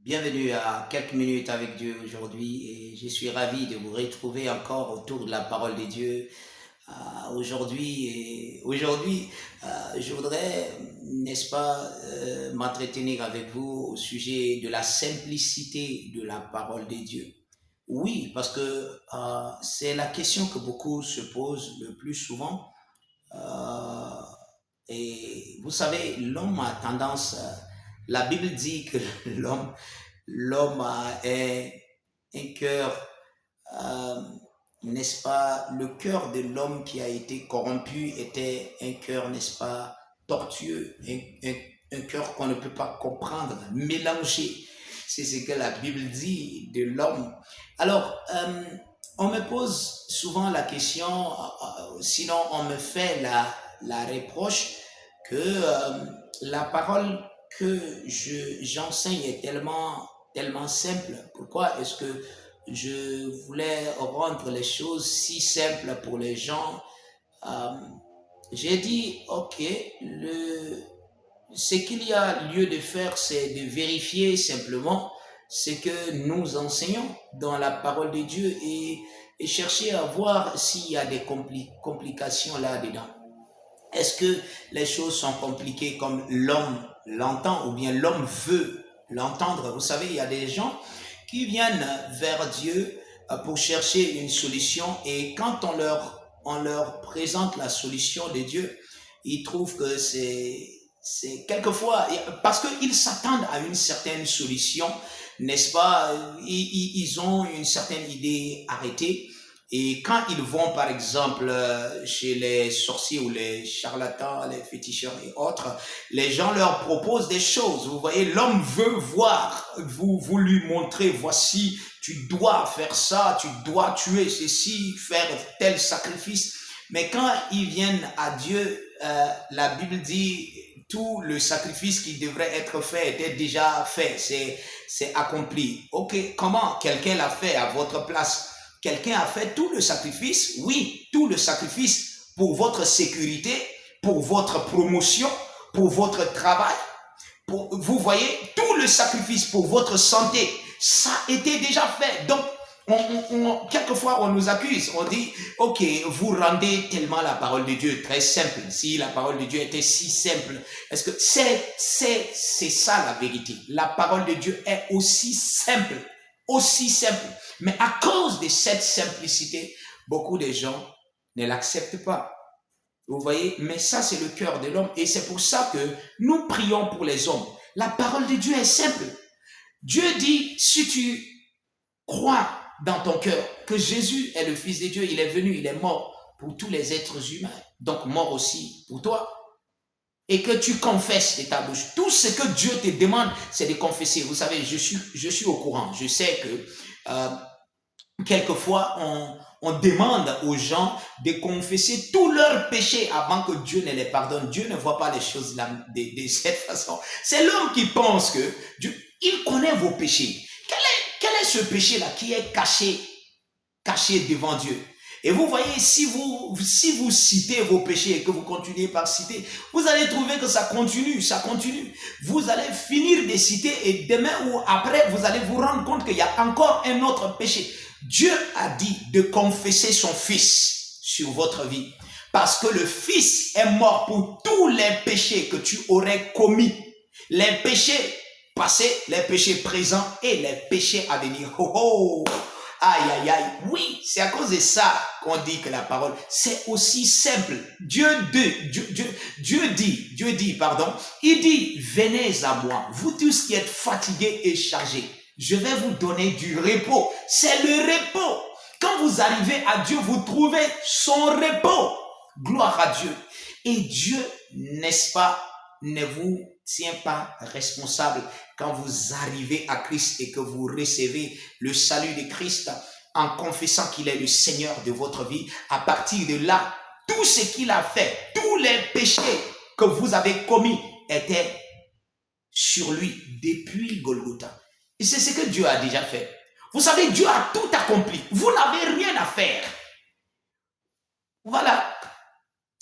Bienvenue à quelques minutes avec Dieu aujourd'hui et je suis ravi de vous retrouver encore autour de la parole de Dieu. Je voudrais, n'est-ce pas, m'entretenir avec vous au sujet de la simplicité de la parole de Dieu. Oui, parce que c'est la question que beaucoup se posent le plus souvent. Euh, et vous savez, l'homme a tendance, la Bible dit que l'homme a un cœur, euh, n'est-ce pas, le cœur de l'homme qui a été corrompu était un cœur, n'est-ce pas, tortueux, un cœur qu'on ne peut pas comprendre, mélangé. C'est ce que la Bible dit de l'homme. Alors, on me pose souvent la question, sinon on me fait la reproche que la parole que j'enseigne est tellement simple. Pourquoi est-ce que je voulais rendre les choses si simples pour les gens? Euh, j'ai dit, ok, ce qu'il y a lieu de faire, c'est de vérifier simplement ce que nous enseignons dans la parole de Dieu et chercher à voir s'il y a des complications là-dedans. Est-ce que les choses sont compliquées comme l'homme l'entend ou bien l'homme veut l'entendre? Vous savez, il y a des gens qui viennent vers Dieu pour chercher une solution et quand on leur présente la solution de Dieu, ils trouvent que c'est quelquefois, parce qu'ils s'attendent à une certaine solution, n'est-ce pas? Ils ont une certaine idée arrêtée. Et quand ils vont, par exemple, chez les sorciers ou les charlatans, les féticheurs et autres, les gens leur proposent des choses. Vous voyez, l'homme veut voir, vous lui montrez, voici, tu dois faire ça, tu dois tuer ceci, faire tel sacrifice. Mais quand ils viennent à Dieu, la Bible dit, tout le sacrifice qui devrait être fait était déjà fait, c'est accompli. Ok, comment quelqu'un l'a fait à votre place? Quelqu'un a fait tout le sacrifice, oui, tout le sacrifice pour votre sécurité, pour votre promotion, pour votre travail. Vous voyez, tout le sacrifice pour votre santé, ça a été déjà fait. Donc, quelquefois, on nous accuse, on dit, ok, vous rendez tellement la parole de Dieu très simple. Si la parole de Dieu était si simple, est-ce que c'est ça la vérité? La parole de Dieu est aussi simple, aussi simple. Mais à cause de cette simplicité, beaucoup de gens ne l'acceptent pas. Vous voyez, mais ça c'est le cœur de l'homme et c'est pour ça que nous prions pour les hommes. La parole de Dieu est simple. Dieu dit, si tu crois dans ton cœur que Jésus est le Fils de Dieu, il est venu, il est mort pour tous les êtres humains, donc mort aussi pour toi, et que tu confesses de ta bouche. Tout ce que Dieu te demande, c'est de confesser. Vous savez, je suis au courant. Je sais que quelquefois, on demande aux gens de confesser tous leurs péchés avant que Dieu ne les pardonne. Dieu ne voit pas les choses de cette façon. C'est l'homme qui pense que Dieu, il connaît vos péchés. Quel est ce péché-là qui est caché devant Dieu? Et vous voyez, si vous citez vos péchés et que vous continuez par citer, vous allez trouver que ça continue. Vous allez finir de citer et demain ou après, vous allez vous rendre compte qu'il y a encore un autre péché. Dieu a dit de confesser son Fils sur votre vie. Parce que le Fils est mort pour tous les péchés que tu aurais commis. Les péchés passés, les péchés présents et les péchés à venir. Oh oh! Aïe, aïe, aïe. Oui, c'est à cause de ça qu'on dit que la parole, c'est aussi simple. Dieu dit, il dit, venez à moi, vous tous qui êtes fatigués et chargés. Je vais vous donner du repos. C'est le repos. Quand vous arrivez à Dieu, vous trouvez son repos. Gloire à Dieu. Et Dieu, n'est-ce pas, ne vous tient pas responsable quand vous arrivez à Christ et que vous recevez le salut de Christ en confessant qu'il est le Seigneur de votre vie. À partir de là, tout ce qu'il a fait, tous les péchés que vous avez commis étaient sur lui depuis Golgotha. Et c'est ce que Dieu a déjà fait. Vous savez, Dieu a tout accompli. Vous n'avez rien à faire. Voilà.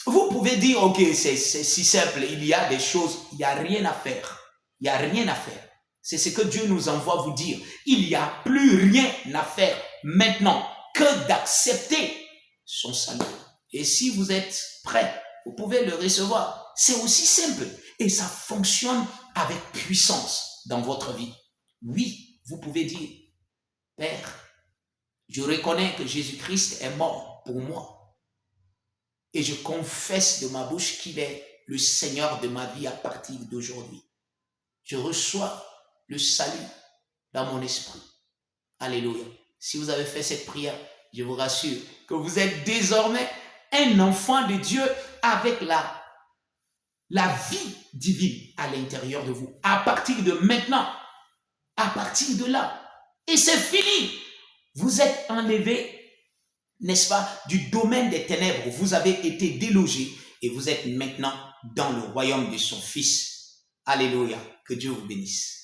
Vous pouvez dire, ok, c'est si simple, il y a des choses, il n'y a rien à faire. Il n'y a rien à faire. C'est ce que Dieu nous envoie vous dire. Il n'y a plus rien à faire maintenant que d'accepter son salut. Et si vous êtes prêt, vous pouvez le recevoir. C'est aussi simple et ça fonctionne avec puissance dans votre vie. Oui, vous pouvez dire, Père, je reconnais que Jésus-Christ est mort pour moi et je confesse de ma bouche qu'il est le Seigneur de ma vie à partir d'aujourd'hui. Je reçois le salut dans mon esprit. Alléluia. Si vous avez fait cette prière, je vous rassure que vous êtes désormais un enfant de Dieu avec la vie divine à l'intérieur de vous. À partir de maintenant, à partir de là. Et c'est fini. Vous êtes enlevé, n'est-ce pas, du domaine des ténèbres. Vous avez été délogé et vous êtes maintenant dans le royaume de son Fils. Alléluia. Que Dieu vous bénisse.